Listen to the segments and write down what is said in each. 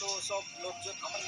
দেখছো সব লোকজন আমার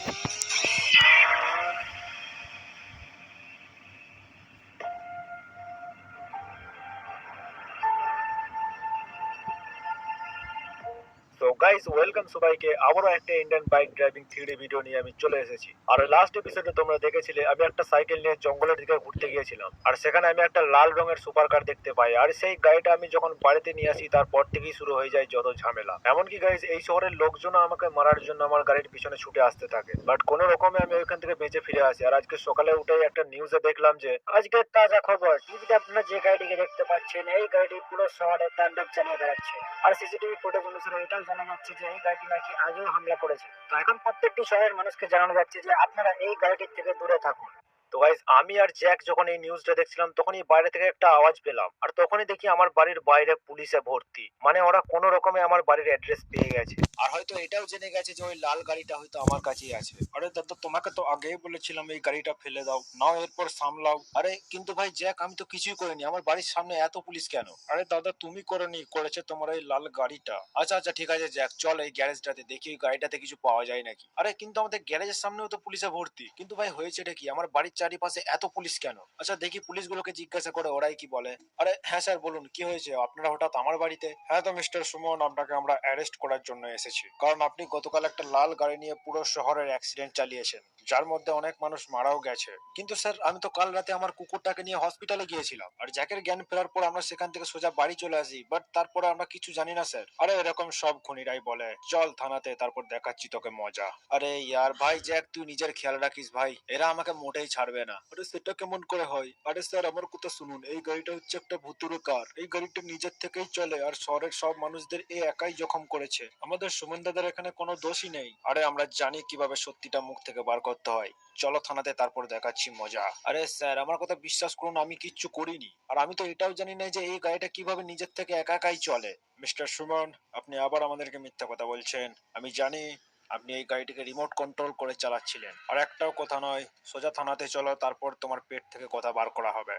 তো গাইস ওয়েলকাম সবাইকে আবারও একটা Indian bike driving three D video নিয়ে আমি চলে এসেছি। আর লাস্ট এপিসোডে তোমরা দেখেছিলে আমি একটা সাইকেল নিয়ে জঙ্গলের দিকে ঘুরতে গিয়েছিলাম, আর সেখানে আমি একটা লাল রঙের সুপার কার দেখতে পাই। আর সেই গাড়িটা আমি যখন বাড়িতে নিয়ে আসি তারপর থেকেই শুরু হয়ে যায় যত ঝামেলা। এমনকি গাইস এই শহরের লোকজন আমাকে মারার জন্য আমার গাড়ির পিছনে ছুটে আসতে থাকে, বাট কোনো রকমে আমি ওইখান থেকে বেঁচে ফিরে আসি। আর আজকে সকালে উঠে একটা নিউজে দেখলাম যে আজকে তাজা খবর, টিভিতে আপনারা যে গাড়িটিকে দেখতে পাচ্ছেন এই গাড়িটি পুরো শহরে তাণ্ডব চালিয়ে বেড়াচ্ছে। আর সিসিটিভি ফুটেজ অনুসারে এটাও জানা যাচ্ছে যে এই গাড়িটি নাকি আগেও হামলা করেছে। তো এখন প্রত্যেকটি শহরের মানুষকে জানানো যাচ্ছে যে আপনারা এই গাড়িটির থেকে দূরে থাকুন। তো গাইস আমি আর জ্যাক যখন এই নিউজটা দেখছিলাম তখনই বাইরে থেকে একটা আওয়াজ পেলাম, আর তখনই দেখি আমার বাড়ির বাইরে পুলিশে ভর্তি। মানে ওরা কোনো রকমে আমার বাড়ির অ্যাড্রেস পেয়ে গেছে, আর হয়তো এটাও জেনে গেছে যে ওই লাল গাড়িটা হয়তো আমার কাছেই আছে। আরে দাদা তোমাকে তো আগেই বলেছিলাম এই গাড়িটা ফেলে দাও, নাও এরপর সামলাও। আরে কিন্তু ভাই জ্যাক আমি তো কিছুই করিনি, আমার বাড়ির সামনে এত পুলিশ কেন? আরে দাদা তুমি করনি, করেছে তোমার এই লাল গাড়িটা। আচ্ছা আচ্ছা ঠিক আছে জ্যাক, চল এই গ্যারেজটাতে দেখি ওই গাড়িটাতে কিছু পাওয়া যায় নাকি। আরে কিন্তু আমাদের গ্যারেজের সামনেও তো পুলিশে ভর্তি, কিন্তু ভাই হয়েছেটা কি, আমার বাড়ির চারিপাশে এত পুলিশ কেন? আচ্ছা দেখি পুলিশগুলোকে জিজ্ঞাসা করে ওরাই কি বলে। আরে হ্যাঁ স্যার বলুন, কি হয়েছে আপনারা হঠাৎ আমার বাড়িতে? হ্যাঁ তো মিস্টার সুমন, আপনাকে আমরা অ্যারেস্ট করার জন্য এসেছি, কারণ আপনি গতকাল একটা লাল গাড়ি নিয়ে পুরো শহরের অ্যাক্সিডেন্ট চালিয়েছেন, যার মধ্যে অনেক মানুষ মারাও গেছে। কিন্তু স্যার আমি তো কাল রাতে আমার কুকুরটাকে নিয়ে হসপিটালে গিয়েছিলাম, আর জ্যাকের জ্ঞান ফেরার পর আমরা সেখান থেকে সোজা বাড়ি চলে আসি, বাট তারপরে আমরা কিছু জানি না স্যার। আরে এরকম সব খুনিরাই বলে, চল থানাতে তারপর দেখাচ্ছি তোকে মজা। আরে ইয়ার ভাই জ্যাক তুই নিজের খেয়াল রাখিস ভাই, এরা আমাকে মোটেই ছাড়বে না। আরে সেটা কেমন করে হয়? আরে স্যার আমার কথা শুনুন, এই গাড়িটা হচ্ছে একটা ভুতুড়ে কার, এই গাড়িটা নিজের থেকেই চলে, আর শহরের সব মানুষদের এ একাই জখম করেছে, আমাদের সুমন দাদার এখানে কোনো দোষই নেই। আরে আমরা জানি কিভাবে সত্যিটা মুখ থেকে বার করতে হয়, চলো থানাতে তারপর দেখাচ্ছি মজা। আরে স্যার আমার কথা বিশ্বাস করুন, আমি কিচ্ছু করিনি, আর আমি তো এটাও জানি না যে এই গাড়িটা কিভাবে নিজের থেকে একা একাই চলে। মিস্টার সুমন আপনি আবার আমাদেরকে মিথ্যা কথা বলছেন, আমি জানি আপনি এই গাড়িটিকে রিমোট কন্ট্রোল করে চালাচ্ছিলেন। আর একটাও কথা নয়, সোজা থানাতে চলো, তারপর তোমার পেট থেকে কথা বার করা হবে।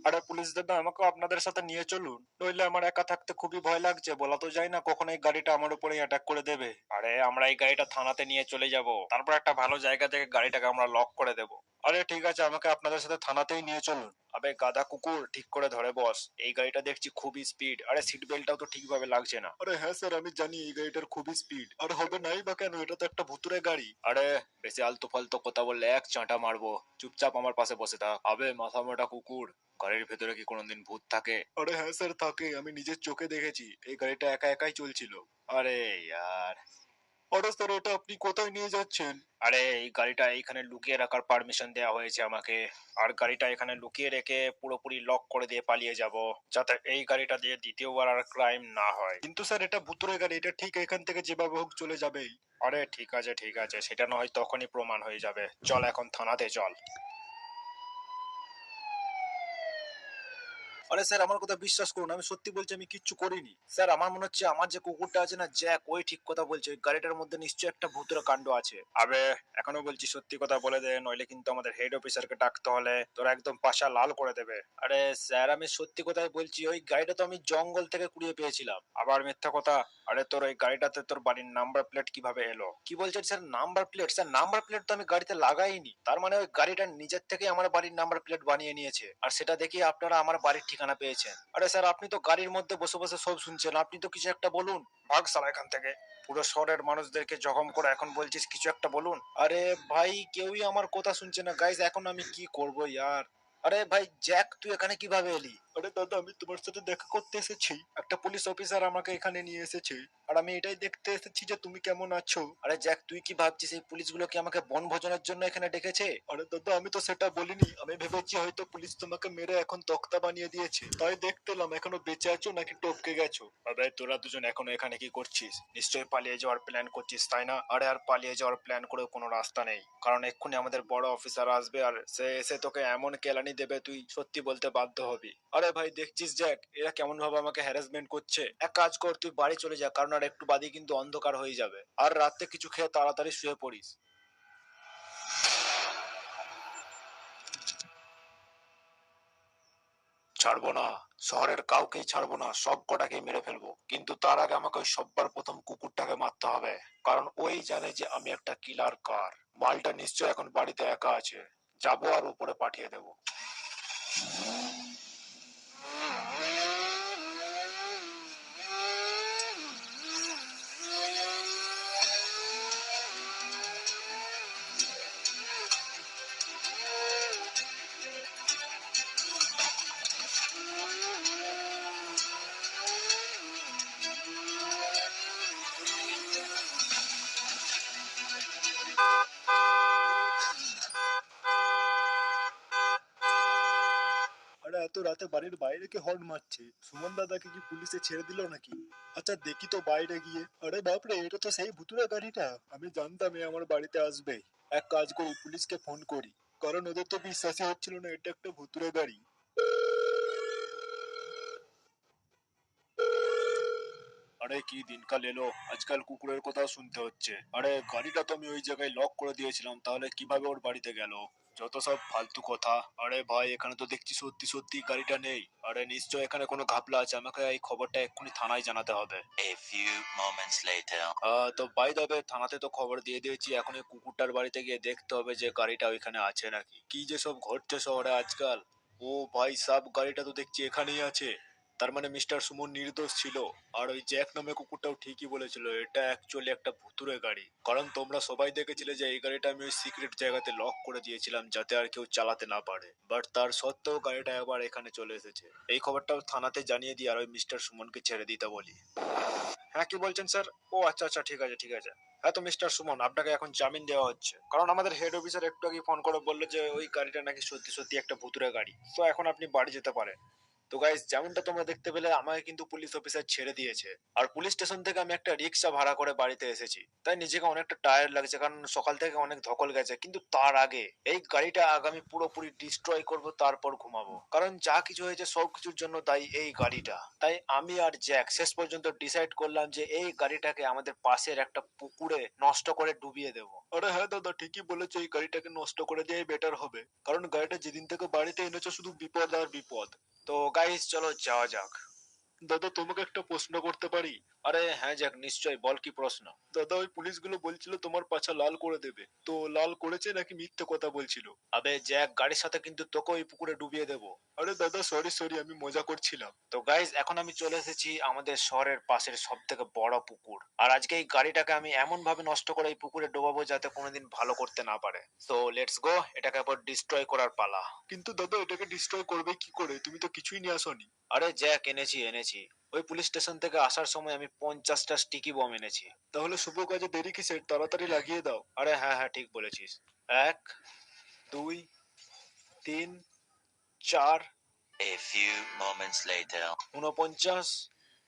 আরে পুলিশ দাদা আমাকে আপনাদের সাথে নিয়ে চলুন, নইলে আমার একা থাকতে খুবই ভয় লাগছে, বলা তো যায় না কখন এই গাড়িটা আমার উপরে অ্যাটাক করে দেবে। আরে আমরা এই গাড়িটা থানাতে নিয়ে চলে যাব, তারপর একটা ভালো জায়গা থেকে গাড়িটাকে আমরা লক করে দেব। আরে ঠিক আছে আমাকে আপনাদের সাথে থানাতেই নিয়ে চলুন। আবে গাধা কুকুর ঠিক করে ধরে বস, এই গাড়িটা দেখছি খুবই স্পিড, আরে সিট বেল্টটাও তো ঠিকভাবে লাগছে না। আরে হ্যাঁ স্যার আমি জানি এই গাড়িটার খুবই স্পিড, আর হবে নাই বা কেন, এটা তো একটা ভুতুরে গাড়ি। আরে বেশি আলতু ফালতু কথা বললে এক চাঁটা মারবো, চুপচাপ আমার পাশে বসে থাক। আবে মাথা মোটা কুকুর, গাড়ির ভেতরে কি কোনোদিন ভূত থাকে? আরে হ্যাঁ স্যার থাকে, আমি নিজের চোখে দেখেছি, এই গাড়িটা একা একাই চলছিল। আরে ইয়ার, আরে স্যার এটা আপনি কোথায় নিয়ে যাচ্ছেন? আরে এই গাড়িটা এইখানে লুকিয়ে রাখার পারমিশন দেওয়া হয়েছে আমাকে, আর গাড়িটা এখানে লুকিয়ে রেখে পুরোপুরি লক করে দিয়ে পালিয়ে যাব, যাতে এই গাড়িটা দিয়ে দ্বিতীয়বার আর ক্রাইম না হয়। কিন্তু স্যার এটা ভুতুরে গাড়ি, এটা ঠিক এখান থেকে যেভাবে হোক চলে যাবেই। আরে ঠিক আছে সেটা না হয় তখনই প্রমাণ হয়ে যাবে, চল এখন থানাতে চল। আরে স্যার আমার কথা বিশ্বাস করুন, আমি সত্যি বলছি আমি কিচ্ছু করিনি। স্যার আমার মনে হচ্ছে আমার যে কুকুরটা আছে না জ্যাক, ওই ঠিক কথা বলছে, ওই গাড়িটার মধ্যে নিশ্চয়ই একটা ভূতের কাণ্ড আছে। আবে এখনো বলছি সত্যি কথা বলে দে, নইলে কিন্তু আমাদের হেড অফিসারকে ডাকতে হলে তোরা একদম পাশা লাল করে দেবে। আরে স্যার আমি সত্যি কথাই বলছি, ওই গাড়িটা তো আমি জঙ্গল থেকে কুড়িয়ে পেয়েছিলাম। আবার মিথ্যা কথা? আরে তোর ওই গাড়িটাতে তোর বাড়ির নাম্বার প্লেট কিভাবে এলো? কি বলছেন sir number plate? Sir number plate তো আমি গাড়িতে লাগাইনি, তার মানে ওই গাড়িটা নিজের থেকে আমার বাড়ির নাম্বার প্লেট বানিয়ে নিয়েছে, আর সেটা দেখে আপনারা আমার বাড়ির ঠিকানা পেয়েছেন। আরে স্যার আপনি তো গাড়ির মধ্যে বসে বসে সব শুনছেন, আপনি তো কিছু একটা বলুন। ভাগ সালা এখান থেকে, পুরো শহরের মানুষদেরকে জখম করে এখন বলছিস কিছু একটা বলুন। আরে ভাই কেউই আমার কথা শুনছে না গাইজ, এখন আমি কি করবো ইয়ার। আরে ভাই জ্যাক তুই এখানে কিভাবে এলি? আরে দাদা আমি তোমার সাথে দেখা করতে এসেছি, একটা পুলিশ অফিসার আমাকে এখানে নিয়ে এসেছে, আর আমি এটাই দেখতে এসেছি যে তুমি কেমন আছো। আরে জ্যাক তুই কি ভাবছিস এই পুলিশগুলো কি আমাকে বনভোজনের জন্য এখানে ডেকেছে? আরে দাদা আমি তো সেটা বলিনি, আমি ভেবেছি হয়তো পুলিশ তোমাকে মেরে এখন তক্তা বানিয়ে দিয়েছে, তাই দেখতে এলাম এখনো বেঁচে আছো নাকি টপকে গেছো। আরে তোরা দুজন এখনো এখানে কি করছিস? নিশ্চয়ই পালিয়ে যাওয়ার প্ল্যান করছিস তাই না? আরে আর পালিয়ে যাওয়ার প্ল্যান করেও কোনো রাস্তা নেই, কারণ এক্ষুনি আমাদের বড় অফিসার আসবে, আর সে এসে তোকে এমন কেলানি দেবে তুই সত্যি বলতে বাধ্য হবি। আরে ভাই দেখছিস জ্যাক এরা কেমন ভাবে আমাকে হ্যারাসমেন্ট করছে, এক কাজ কর তুই বাড়ি চলে যা, কারণ আর একটু বাদে কিন্তু অন্ধকার হয়ে যাবে, আর রাতে কিছু খেয়ে তাড়াতাড়ি শুয়ে পড়িস। ছাড়বো না, শহরের কাউকেই ছাড়বো না, সব কটাকে মেরে ফেলবো, কিন্তু তার আগে আমাকে ওই সব্বার প্রথম কুকুরটাকে মারতে হবে, কারণ ওই জানে যে আমি একটা কিলার কার। মালটা নিশ্চয় এখন বাড়িতে একা আছে, যাবো আর উপরে পাঠিয়ে দেবো। আরে এত রাতে বাড়ির বাইরে কে হর্ন মারছে? সুমন দাদাকে কি পুলিশে ছেড়ে দিল নাকি? আচ্ছা দেখি তো বাইরে গিয়ে। আরে বাপরে, এটা তো সেই ভুতুড়ে গাড়িটা। আমি জানতাম এ আমার বাড়িতে আসবে। এক কাজ করি, পুলিশকে ফোন করি, কারণ ওদের তো বিশ্বাসই হচ্ছিল না এটা একটা ভুতুড়ে গাড়ি। আরে কি দিনকাল এলো, আজকাল কুকুরের কথাও শুনতে হচ্ছে। আরে গাড়িটা তো আমি ওই জায়গায় লক করে দিয়েছিলাম, তাহলে কিভাবে ওর বাড়িতে গেল? যত সব ফালতু কথা। আরে ভাই, এখানে তো দেখছি সত্যি সত্যি গাড়িটা নেই। আরে নিশ্চয় এখানে কোনো ঘাপলা আছে, আমাকে এই খবরটা এক্ষুনি থানায় জানাতে হবে। A few moments later. তো বাই দ্য ওয়ে, থানাতে তো খবর দিয়ে দিয়েছি, এখন এই কুকুরটার বাড়িতে গিয়ে দেখতে হবে যে গাড়িটা ওইখানে আছে নাকি। কি যে সব ঘটছে শহরে আজকাল। ও ভাই সাব, গাড়িটা তো দেখছি এখানেই আছে। তার মানে মিস্টার সুমন নির্দোষ ছিল। আর ওই জ্যাক নামে কুকুরটাও ঠিকই বলেছিল, এটা অ্যাকচুয়ালি একটা ভুতুড়ে গাড়ি। কারণ তোমরা সবাই দেখেছিলে যে এই গাড়িটা আমি ওই সিক্রেট জায়গাতে লক করে দিয়েছিলাম, যাতে আর কেউ চালাতে না পারে। বাট তার সত্ত্বেও গাড়িটা আবার এখানে চলে এসেছে। এই খবরটাও থানাতে জানিয়ে দিই আর ওই মিস্টার সুমনকে ছেড়ে দিতে বলি। হ্যাঁ, কি বলছেন স্যার? ও আচ্ছা আচ্ছা, ঠিক আছে ঠিক আছে। হ্যাঁ, তো মিস্টার সুমন, আপনাকে এখন জামিন দেওয়া হচ্ছে, কারণ আমাদের হেড অফিসার একটু আগে ফোন করে বললো যে ওই গাড়িটা নাকি সত্যি সত্যি একটা ভুতুড়ে গাড়ি। তো এখন আপনি বাড়ি যেতে পারেন। তো গাইস, যেমনটা তোমরা দেখতে পেলে, আমাকে কিন্তু পুলিশ অফিসার ছেড়ে দিয়েছে। আর পুলিশ স্টেশন থেকে আমি একটা রিক্সা ভাড়া করে বাড়িতে এসেছি, তাই নিজেকে অনেকটা টায়ার্ড লাগছে, কারণ সকাল থেকে অনেক ধকল গেছে। কিন্তু তার আগে এই গাড়িটা আগামী পুরোপুরি ডিস্ট্রয় করব, তারপর ঘুমাবো। কারণ যা কিছু হয়েছে সব কিছুর জন্য দায়ী এই গাড়িটা। তাই আমি আর জ্যাক শেষ পর্যন্ত ডিসাইড করলাম যে এই গাড়িটাকে আমাদের পাশের একটা পুকুরে নষ্ট করে ডুবিয়ে দেবো। আরে হ্যাঁ দাদা, ঠিকই বলেছো, এই গাড়িটাকে নষ্ট করে দেওয়াই বেটার হবে, কারণ গাড়িটা যেদিন থেকে বাড়িতে এনেছো শুধু বিপদ আর বিপদ। তো গাইস, চলো যাওয়া যাক। দাদা, তোমাকে একটা প্রশ্ন করতে পারি? আরে হ্যাঁ জ্যাক, নিশ্চয়ই, বল কি প্রশ্ন। দাদা, ওই পুলিশগুলো বলছিল তোমার পাছা লাল করে দেবে, তো লাল করেছে নাকি মিথ্যে কথা বলছিল? আবে জ্যাক, গাড়ির সাথে কিন্তু তোকে ওই পুকুরে ডুবিয়ে দেবো। আরে দাদা, সরি সরি, আমি মজা করছিলাম। তো গাইস, এখন আমি চলে এসেছি আমাদের শহরের পাশের সব থেকে বড় পুকুর। আর আজকে এই গাড়িটাকে আমি এমন ভাবে নষ্ট করে এই পুকুরে ডোবাবো যাতে কোনোদিন ভালো করতে না পারে। সো লেটস গো, এটাকে আবার ডিস্ট্রয় করার পালা। কিন্তু দাদা, এটাকে ডিস্ট্রয় করবে কি করে? তুমি তো কিছুই নিয়ে আসোনি। আরে জ্যাক, এনেছি এনেছি। ওই পুলিশ স্টেশন থেকে আসার সময় আমি 50টা স্টিকি বম এনেছি। তাহলে শুভ কাজে দেরি কিসের? তাড়াতাড়ি লাগিয়ে দাও। আরে হ্যাঁ হ্যাঁ, ঠিক বলেছিস। এক, দুই, তিন, চার, A few moments later. 49,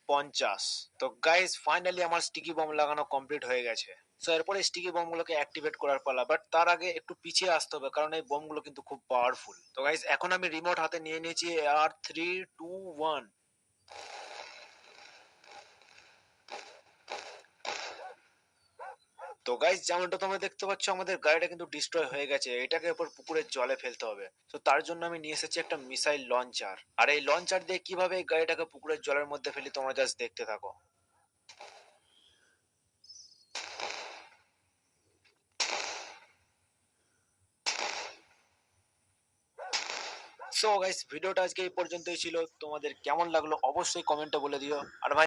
50। তো গাইস, ফাইনালি আমার স্টিকি বম লাগানো কমপ্লিট হয়ে গেছে। সো এরপরে স্টিকি বম গুলোকে অ্যাক্টিভেট করার পালা, বাট তার আগে একটু পিছিয়ে আসতে হবে, কারণ এই বম গুলো কিন্তু খুব পাওয়ারফুল। তো গাইস, এখন আমি রিমোট হাতে নিয়ে নিয়েছি, আর 3, 2, 1। তো গাইস, যেমনটা তোমরা দেখতে পাচ্ছ, আমাদের গাড়িটা কিন্তু ডিস্ট্রয় হয়ে গেছে। এটাকে এরপর পুকুরের জলে ফেলতে হবে। তো তার জন্য আমি নিয়ে এসেছি একটা মিসাইল লঞ্চার। আর এই লঞ্চার দিয়ে কিভাবে এই গাড়িটাকে পুকুরের জলের মধ্যে ফেলি, তোমরা জাস্ট দেখতে থাকো। সো গাইস, ভিডিওটা আজকে এই পর্যন্তই ছিল। তোমাদের কেমন লাগলো অবশ্যই কমেন্টে বলে দিও। আর ভাই,